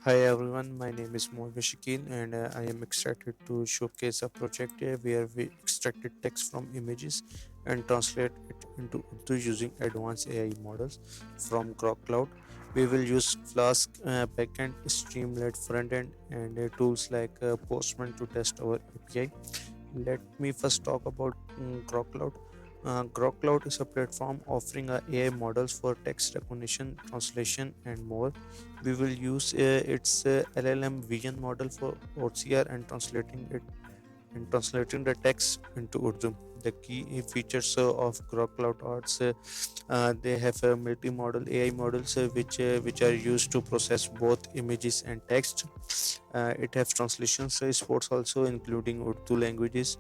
Hi everyone, my name is Mohammed Shakil and I am excited to showcase a project where we extracted text from images and translate it into Urdu using advanced AI models from Grok Cloud. We will use Flask backend, Streamlit frontend, and tools like Postman to test our API. Let me first talk about Grok Cloud. Grok Cloud is a platform offering AI models for text recognition, translation, and more. We will use its LLM vision model for OCR and translating the text into Urdu. The key features of Grok Cloud Arts they have multimodal AI models which are used to process both images and text. It has translation supports also including Urdu languages,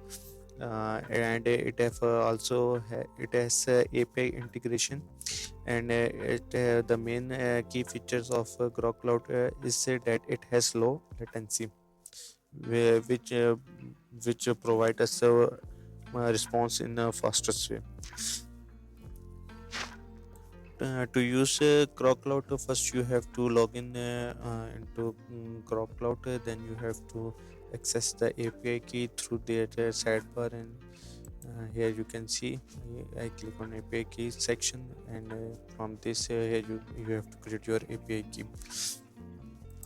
and it has API integration, and the main key features of Grok Cloud is that it has low latency, where- which provide us a response in the fastest way. To use Grok Cloud, first you have to log in into Grok Cloud. Then you have to access the API key through the sidebar, and here you can see I click on API key section, and from this here you have to create your API key.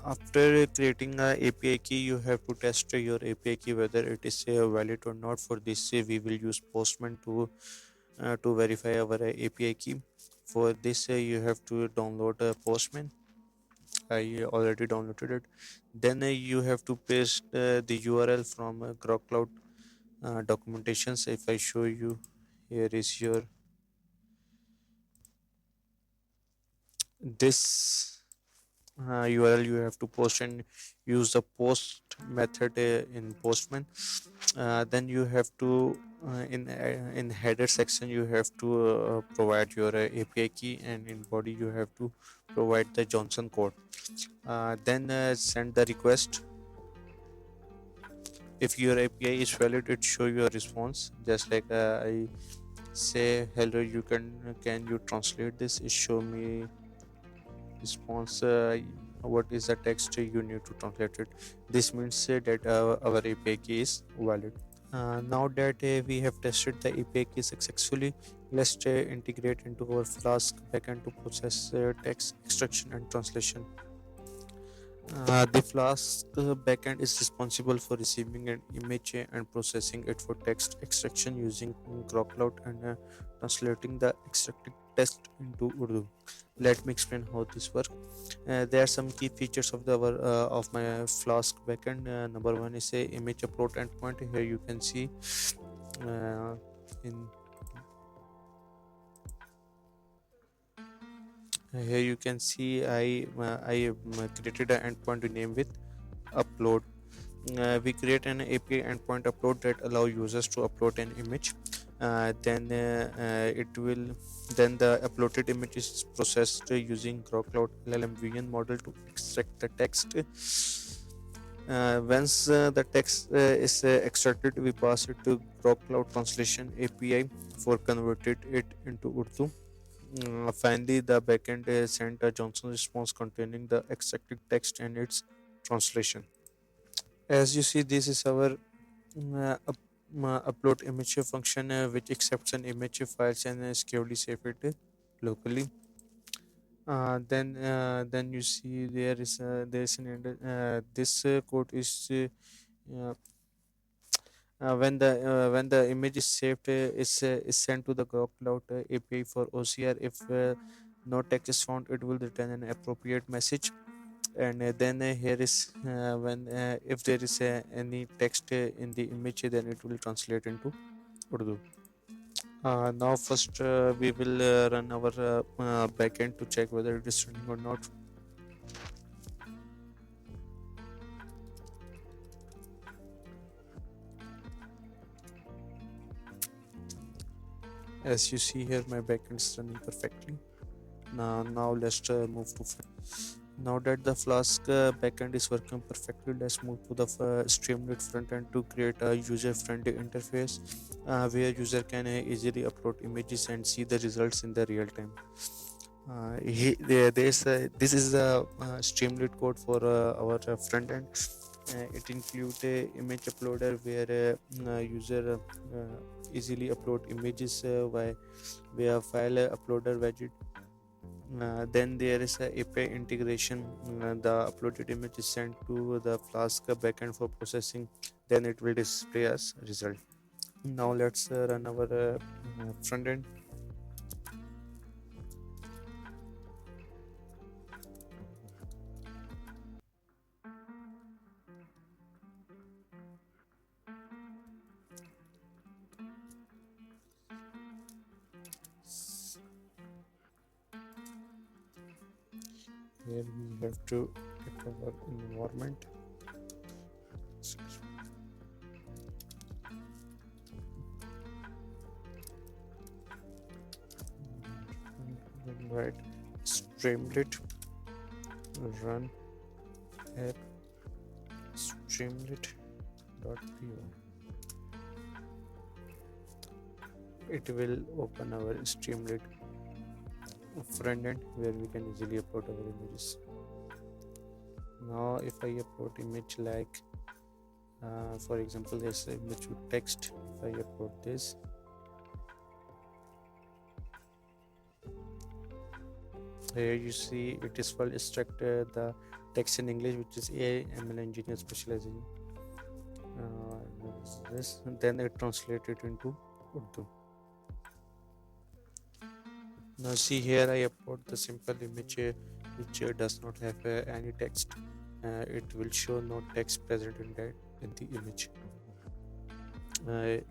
After creating a API key, you have to test your API key whether it is valid or not. For this, we will use Postman to verify our API key. For this, you have to download Postman. I already downloaded it. Then you have to paste the URL from Grok Cloud documentations. If I show you, here is your this URL you have to post and use the post method in Postman. Then you have to in header section you have to provide your API key, and in body you have to provide the Johnson code. Then send the request. If your API is valid, it show your response. Just like I say hello, can you translate this? It show me response. What is the text you need to translate it? This means that our API key is valid. Now that we have tested the API key successfully, let's integrate into our Flask backend to process text extraction and translation. The Flask backend is responsible for receiving an image and processing it for text extraction using Grok Cloud and translating the extracted text into Urdu. Let me explain how this works. There are some key features of of my Flask backend. Number one is a image upload endpoint. Here you can see uh, in here you can see I created an endpoint to name with upload. We create an API endpoint upload that allow users to upload an image. Then it will then the uploaded image is processed using Grok Cloud LLM vision model to extract the text. Once the text is extracted, we pass it to Grok Cloud Translation API for converted it into Urdu. Finally, the backend sent a Johnson response containing the extracted text and its translation. As you see, this is our upload image function, which accepts an image files and securely save it locally. Then you see there is this code is uh, when the image is saved is sent to the Grok Cloud API for OCR. If no text is found, it will return an appropriate message. And then here is when if there is any text in the image, then it will translate into Urdu. Now first we will run our backend to check whether it is running or not. As you see here, my backend is running perfectly. Now let's move to now that the Flask backend is working perfectly, let's move to the Streamlit frontend to create a user-friendly interface where user can easily upload images and see the results in the real time. This is the Streamlit code for our front end. It includes a image uploader where user easily upload images via file uploader widget. Then there is a API integration. The uploaded image is sent to the Flask backend for processing. Then it will display as result. Now let's run our front end. Here we have to pick our environment. Right, Streamlit run app streamlit.py. It will open our Streamlit front end where we can easily upload our images. Now if I upload image like for example this image with text, if I upload this, here you see it is full extract the text in English, which is AI ML engineer specializing this, and then it translates it into Urdu. Now see here I upload the simple image which does not have any text. It will show no text present in that in the image.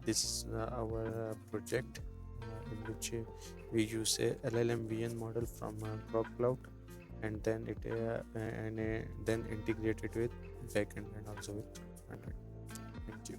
This is our project in which we use a LLM model from Cloud, and then then integrate it with backend and also with frontend. Thank you.